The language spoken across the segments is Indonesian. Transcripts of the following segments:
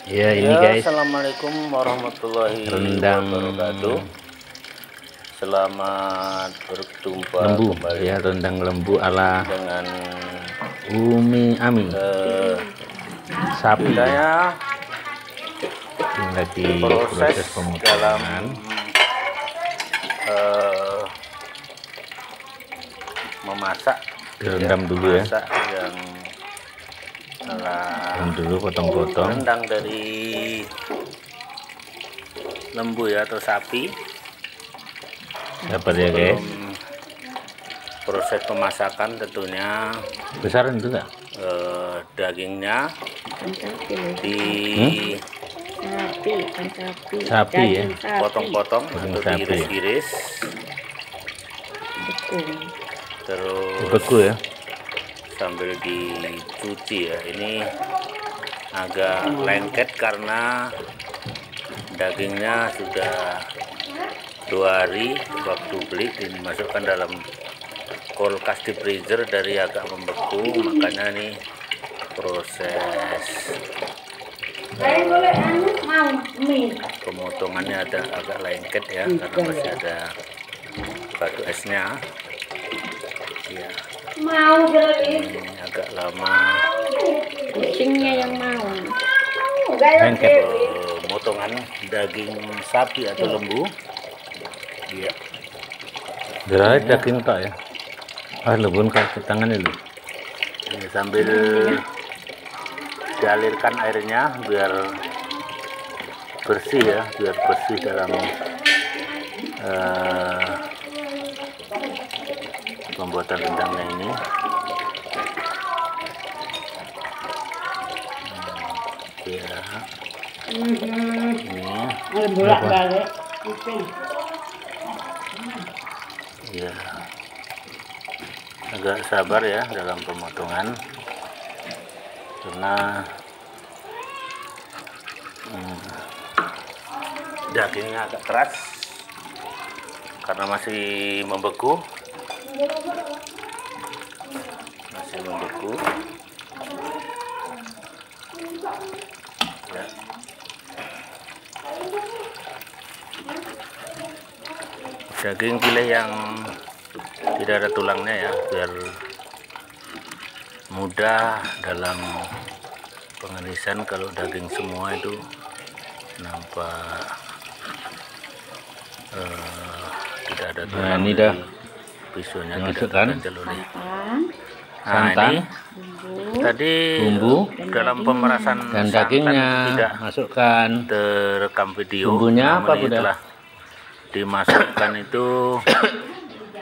Ya ini guys, Assalamualaikum warahmatullahi rendang wabarakatuh. Selamat berjumpa lembu kembali ya, rendang lembu ala dengan Umi Ami sapi saya yang lagi proses dalam pemotongan. memasak, Direndam dulu ya, masak yang rendam dulu, potong-potong. rendang dari lembu ya atau sapi. Dapat ya guys, Proses pemasakan tentunya besaran itu enggak? dagingnya Sapi ya, potong-potong atau sapi. diiris-iris, terus Beku ya, sambil dicuci ya. Ini agak lengket karena dagingnya sudah 2 hari waktu beli, dimasukkan dalam kulkas di freezer dari agak membeku, makanya nih proses pemotongannya agak lengket ya, karena masih ada batu esnya ya. Ini agak lama kucingnya yang mau lengket. pemotongan daging sapi atau lembu ya. Berai daging tak ya, lebun kaki tangan itu. Ini sambil dialirkan airnya biar bersih ya, biar bersih dalam pembuatan rendangnya ini. Ya, ini bolak-balik ya, agak sabar ya dalam pemotongan karena dagingnya agak keras karena masih membeku, ya. Daging pilih yang tidak ada tulangnya ya, biar mudah dalam pengirisan. Kalau daging semua itu nampak tidak ada tulang. Nah ini dah pisaunya dimasukkan santan, ini tadi bumbu dalam pemerasan dan santan dagingnya tidak masukkan. terekam video. Bumbunya apa ini udah telah dimasukkan itu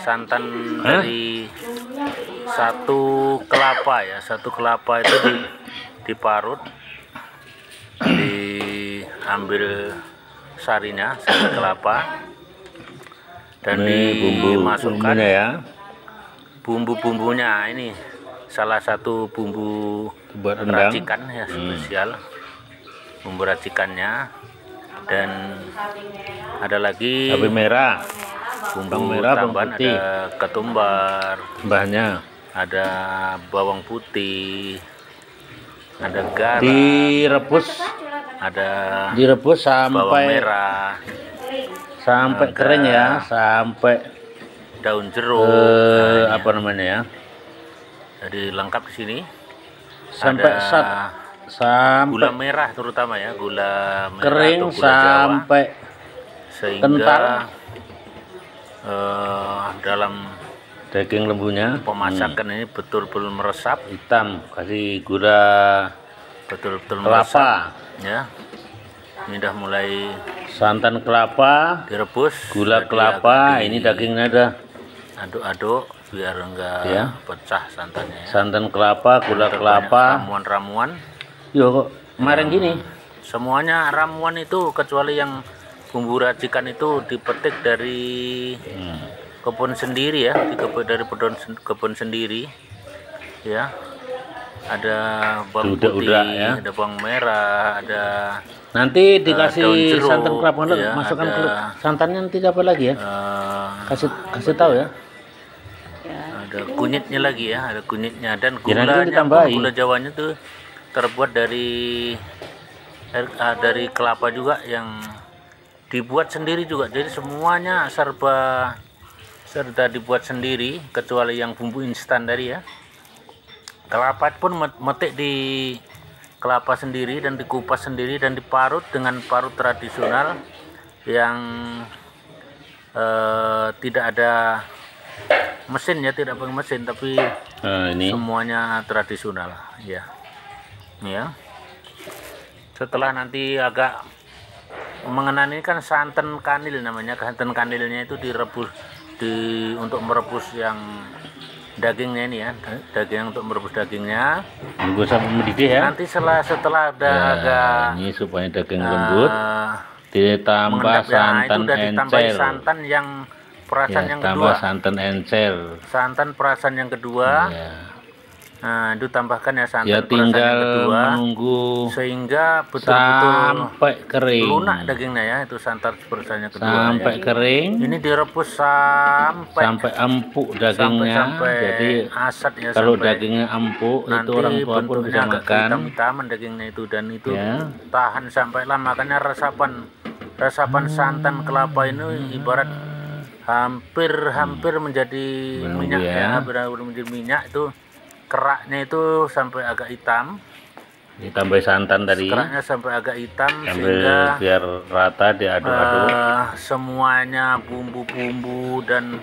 santan dari 1 kelapa ya, 1 kelapa itu diparut, diambil sarinya, sari kelapa, dan dimasukkan ya, bumbu-bumbunya. Ini salah satu bumbu buat rendang racikan ya, spesial bumbu racikannya. Dan ada lagi cabai merah, bumbu merah, bawang tambahan, putih, ada ketumbar, bahannya ada bawang putih, ada garam, direbus bawang sampai merah, kering ya, sampai daun jeruk, apa namanya ya, jadi lengkap di sini. sampai Ada gula merah terutama ya, gula merah kering atau gula sampai Jawa, sehingga kental dalam daging lembunya pemasakan ini betul-betul meresap, hitam, kasih gula betul-betul kelapa meresap ya. Ini udah mulai santan kelapa, direbus, gula jadi kelapa, agak ini dagingnya ada aduk-aduk biar enggak ya, pecah santannya ya. santan kelapa, gula kelapa, ramuan-ramuan. yo kok kemarin gini Semuanya ramuan itu, kecuali yang bumbu racikan itu dipetik dari kebun sendiri ya, dari kebun sendiri ya. Ada bawang putih ya, ada bawang merah, ada nanti dikasih jeruk, santan kelapa ya, masukkan ada, santannya nanti apa lagi ya, kasih tahu ya. Ada kunyitnya lagi ya, ada kunyitnya, dan Ya, nanti gulanya ditambahin. gula Jawanya tuh terbuat dari dari kelapa juga yang dibuat sendiri juga. Jadi semuanya serba dibuat sendiri kecuali yang bumbu instan tadi ya. Kelapa pun metik di kelapa sendiri dan dikupas sendiri dan diparut dengan parut tradisional yang tidak ada mesin ya, tidak pakai mesin, tapi ini semuanya tradisional ya. Setelah nanti agak mengenai kan santan kanil namanya. Santan kanilnya itu direbus untuk merebus yang dagingnya ini ya, daging untuk merebus dagingnya. Tunggu sampai mendidih ya. Nanti setelah udah Ya, agak ini supaya daging lembut, ditambah mengendap, ya, itu santan udah ditambahi encer. santan yang perasan Ya, yang tambah kedua. santan encer. Santan perasan yang kedua. Ya. Nah, itu tambahkan ya santan Ya perasan yang tinggal kedua menunggu sehingga betul-betul sampai kering. lunak dagingnya ya, itu santan perasan yang kedua Sampai ya. kering, Ini direbus sampai empuk dagingnya. sampai Jadi asat ya, kalau sampai dagingnya empuk itu nanti orang tua pun bentuknya bisa agak makan. hitam-hitaman dagingnya itu, dan itu Ya. tahan sampai lama karena resapan santan kelapa ini ibarat hampir menjadi Menunggu minyak ya. ya, benar-benar menjadi minyak. Itu keraknya itu sampai agak hitam, Ditambah santan tadi, keraknya sampai agak hitam sambil sehingga biar rata diaduk-aduk. semuanya bumbu-bumbu dan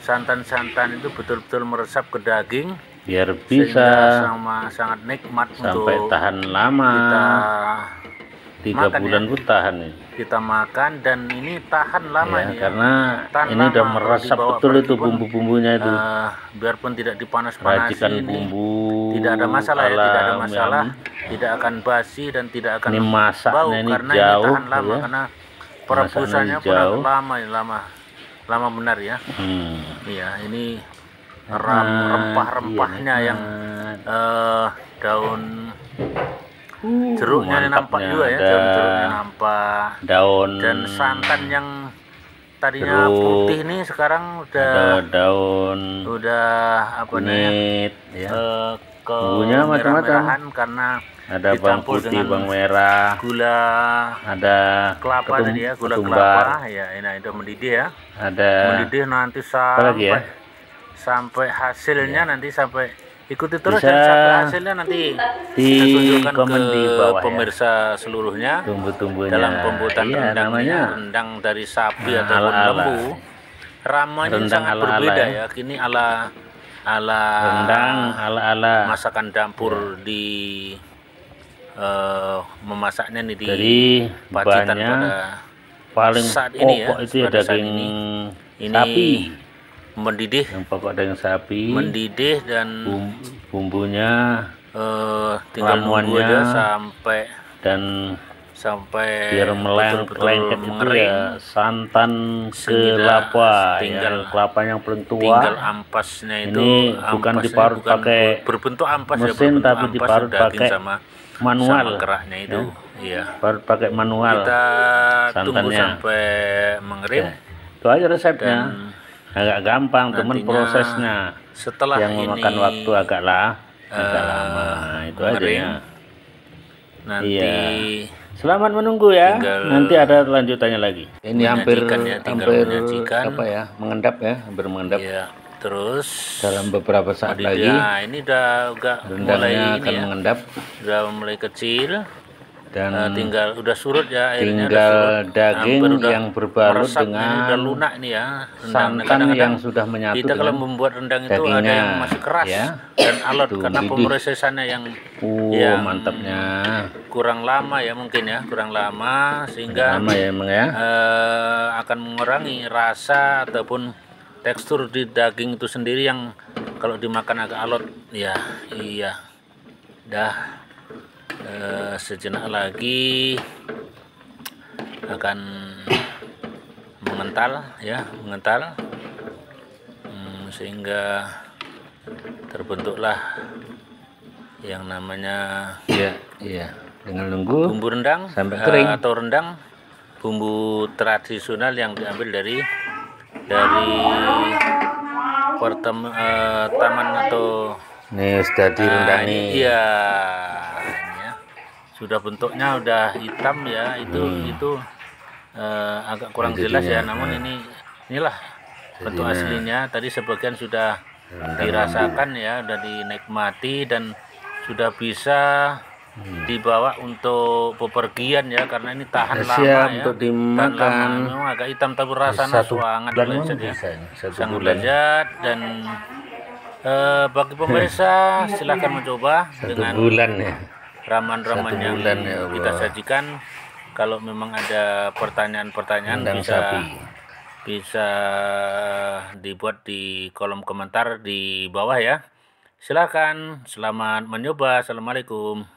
santan-santan itu betul-betul meresap ke daging Biar sehingga bisa sangat nikmat sampai untuk tahan lama. kita 3 makan bulan ya. pun tahan nih. kita makan, dan ini tahan lama Ya, ini ya. karena Tahan ini udah lama, meresap kalau dibawa betul pergi itu pun, bumbu-bumbunya itu. Biarpun tidak dipanas-panasi Racikan ini bumbu tidak ada masalah ya, tidak ada alam masalah, yang tidak akan basi dan tidak akan ini masaknya bau ini karena jauh, ini tahan lama ya. karena perebusannya pun jauh. agak lama benar ya. Iya, ini rempah-rempahnya yang daun jeruknya ini nampak mantapnya juga ya, ada. daun jeruknya nampak, Daun dan santan yang tadinya jeruk, putih ini sekarang ada daun apa namanya, kunyit ya. ke Bumbunya macam-macam. merah-merahan karena Ada bawang dicampur putih, dengan bawang merah, gula ada kelapa tadi ya, gula ketumbar, kelapa ya. Ini itu mendidih ya, ada mendidih nanti lagi ya? sampai hasilnya nanti sampai ikuti terus Bisa dan sampai hasilnya nanti di saya tunjukkan komen ke di bawah ya. pemirsa seluruhnya tumbuh-tumbuhnya. dalam pembuatan Iya, rendangnya, namanya rendang dari sapi Nah, ataupun ala-ala. lembu. Ramanya Rendang sangat ala-ala berbeda ya. ya. Kini ala rendang ala-ala. masakan dapur di memasaknya nih di Jadi Pacitan bahannya pada paling saat ini ya, pokok itu ya pada saat daging ini sapi. mendidih, Yang pokok daging sapi. mendidih dan Bumbunya tinggal nunggu ramuannya aja dan sampai biar betul-betul lengket itu mengering. ya santan Sehingga kelapa tinggal- ya, kelapa yang paling Tinggal tua. ampasnya itu Ini bukan ampasnya diparut bukan pakai berbentuk ampas ya, mesin, berbentuk tapi ampas diparut daging pakai sama manual. keraknya itu. Iya. Baru pakai manual. Kita tunggu santannya. sampai mengering. Ya, itu aja resepnya. Dan Agak gampang, teman nantinya prosesnya setelah yang memakan ini waktu agak lama. Itu aja mengering, ya. nanti Iya. Selamat menunggu ya. tinggal Nanti ada lanjutannya lagi. Ini hampir menyajikan ya, tinggal menyajikan. apa ya? Mengendap ya, hampir mengendap. ya terus Dalam beberapa saat mendidih. lagi Nah, ini udah mulai rendangnya ini akan ya, mengendap udah mulai kecil. dan Tinggal udah surut ya airnya, tinggal udah surut. daging Hampir udah yang berbalut meresap, ini dengan udah lunak nih ya rendang. santan Kadang-kadang yang sudah menyatu kita kalau dengan membuat rendang itu ada dagingnya, yang masih keras ya. dan alot Tuh, karena mendidih. pemrosesannya yang mantapnya. kurang lama ya, mungkin ya kurang lama sehingga Lama ya emang ya. akan mengurangi rasa ataupun tekstur di daging itu sendiri yang kalau dimakan agak alot ya. Iya, dah sejenak lagi akan mengental ya, sehingga terbentuklah yang namanya Iya. Tinggal nunggu bumbu rendang sampai kering. atau rendang, bumbu tradisional yang diambil dari taman atau nih sudah direndangi. iya, sudah bentuknya udah hitam ya, itu agak kurang jelas ya, namun inilah bentuk aslinya. Tadi sebagian sudah dirasakan ya, udah dinikmati dan sudah bisa dibawa untuk bepergian ya, karena ini tahan lama siap ya, untuk tahan dimakan. lama. Memang agak hitam tapi rasanya sangat lezat ya, sangat lezat. Dan bagi pemirsa silahkan mencoba dengan bulan ya. ramuan-ramuan yang bulan ya Allah. kita sajikan. Kalau memang ada pertanyaan-pertanyaan bisa dibuat di kolom komentar di bawah ya. Silakan, selamat mencoba. Assalamualaikum.